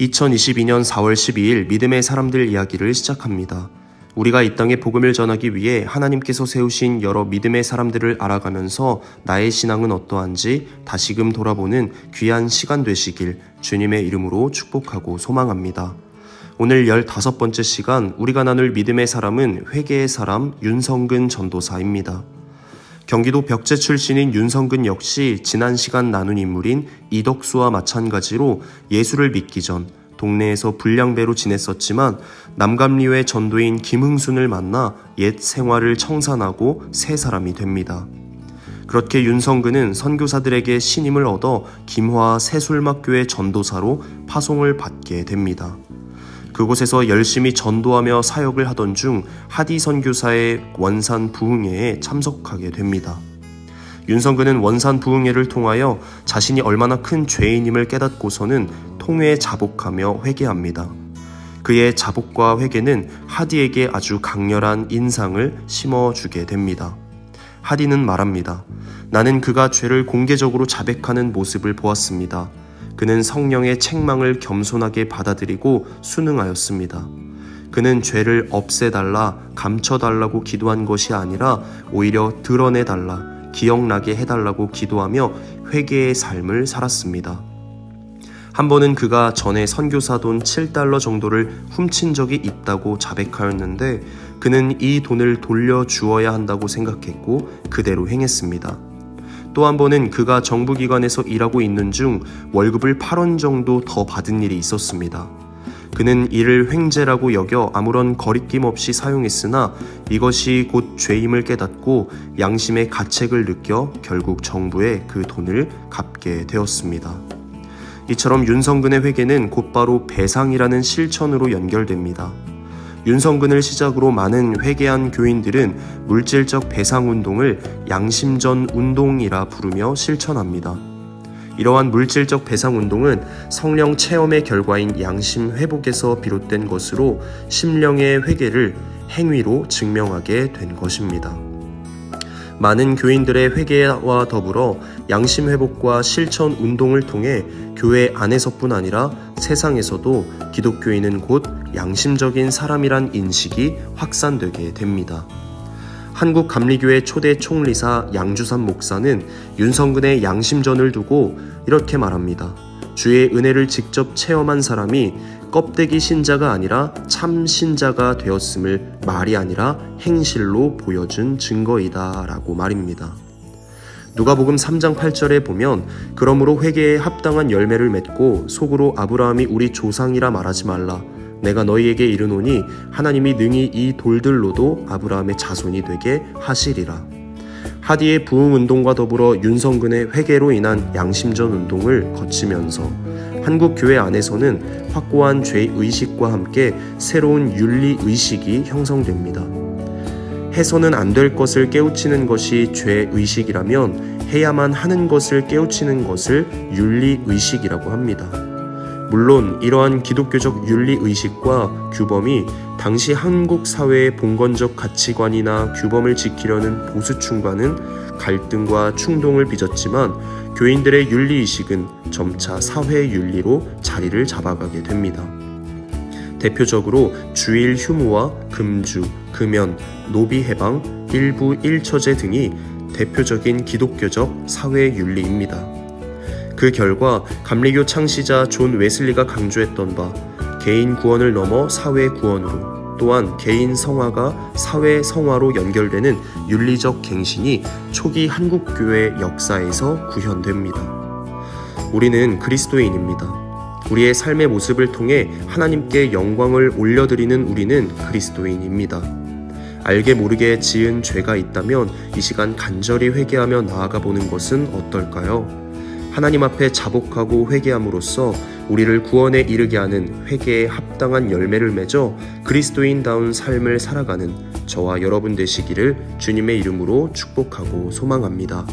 2022년 4월 12일 믿음의 사람들 이야기를 시작합니다. 우리가 이 땅에 복음을 전하기 위해 하나님께서 세우신 여러 믿음의 사람들을 알아가면서 나의 신앙은 어떠한지 다시금 돌아보는 귀한 시간 되시길 주님의 이름으로 축복하고 소망합니다. 오늘 15번째 시간 우리가 나눌 믿음의 사람은 회개의 사람 윤성근 전도사입니다. 경기도 벽제 출신인 윤성근 역시 지난 시간 나눈 인물인 이덕수와 마찬가지로 예수를 믿기 전 동네에서 불량배로 지냈었지만 남감리회 전도인 김흥순을 만나 옛 생활을 청산하고 새 사람이 됩니다. 그렇게 윤성근은 선교사들에게 신임을 얻어 김화 새술막교회 전도사로 파송을 받게 됩니다. 그곳에서 열심히 전도하며 사역을 하던 중 하디 선교사의 원산 부흥회에 참석하게 됩니다. 윤성근은 원산 부흥회를 통하여 자신이 얼마나 큰 죄인임을 깨닫고서는 통회에 자복하며 회개합니다. 그의 자복과 회개는 하디에게 아주 강렬한 인상을 심어주게 됩니다. 하디는 말합니다. 나는 그가 죄를 공개적으로 자백하는 모습을 보았습니다. 그는 성령의 책망을 겸손하게 받아들이고 순응하였습니다. 그는 죄를 없애달라, 감춰달라고 기도한 것이 아니라 오히려 드러내달라, 기억나게 해달라고 기도하며 회개의 삶을 살았습니다. 한 번은 그가 전에 선교사 돈 $7 정도를 훔친 적이 있다고 자백하였는데 그는 이 돈을 돌려주어야 한다고 생각했고 그대로 행했습니다. 또 한 번은 그가 정부기관에서 일하고 있는 중 월급을 8원 정도 더 받은 일이 있었습니다. 그는 이를 횡재라고 여겨 아무런 거리낌 없이 사용했으나 이것이 곧 죄임을 깨닫고 양심의 가책을 느껴 결국 정부에 그 돈을 갚게 되었습니다. 이처럼 윤성근의 회개는 곧바로 배상이라는 실천으로 연결됩니다. 윤성근을 시작으로 많은 회개한 교인들은 물질적 배상운동을 양심전 운동이라 부르며 실천합니다. 이러한 물질적 배상운동은 성령 체험의 결과인 양심 회복에서 비롯된 것으로 심령의 회개를 행위로 증명하게 된 것입니다. 많은 교인들의 회개와 더불어 양심 회복과 실천 운동을 통해 교회 안에서뿐 아니라 세상에서도 기독교인은 곧 양심적인 사람이란 인식이 확산되게 됩니다. 한국감리교회 초대 총리사 양주삼 목사는 윤성근의 양심전을 두고 이렇게 말합니다. 주의 은혜를 직접 체험한 사람이 껍데기 신자가 아니라 참 신자가 되었음을 말이 아니라 행실로 보여준 증거이다 라고 말입니다. 누가복음 3장 8절에 보면 그러므로 회개에 합당한 열매를 맺고 속으로 아브라함이 우리 조상이라 말하지 말라. 내가 너희에게 이르노니 하나님이 능히 이 돌들로도 아브라함의 자손이 되게 하시리라. 하디의 부흥운동과 더불어 윤성근의 회개로 인한 양심전 운동을 거치면서 한국교회 안에서는 확고한 죄의식과 함께 새로운 윤리의식이 형성됩니다. 해서는 안 될 것을 깨우치는 것이 죄의식이라면 해야만 하는 것을 깨우치는 것을 윤리의식이라고 합니다. 물론 이러한 기독교적 윤리의식과 규범이 당시 한국 사회의 봉건적 가치관이나 규범을 지키려는 보수층과는 갈등과 충동을 빚었지만 교인들의 윤리의식은 점차 사회 윤리로 자리를 잡아가게 됩니다. 대표적으로 주일 휴무와 금주, 금연, 노비 해방, 일부 일처제 등이 대표적인 기독교적 사회 윤리입니다. 그 결과 감리교 창시자 존 웨슬리가 강조했던 바 개인 구원을 넘어 사회 구원으로 또한 개인 성화가 사회 성화로 연결되는 윤리적 갱신이 초기 한국교회 역사에서 구현됩니다. 우리는 그리스도인입니다. 우리의 삶의 모습을 통해 하나님께 영광을 올려드리는 우리는 그리스도인입니다. 알게 모르게 지은 죄가 있다면 이 시간 간절히 회개하며 나아가 보는 것은 어떨까요? 하나님 앞에 자복하고 회개함으로써 우리를 구원에 이르게 하는 회개에 합당한 열매를 맺어 그리스도인다운 삶을 살아가는 저와 여러분 되시기를 주님의 이름으로 축복하고 소망합니다.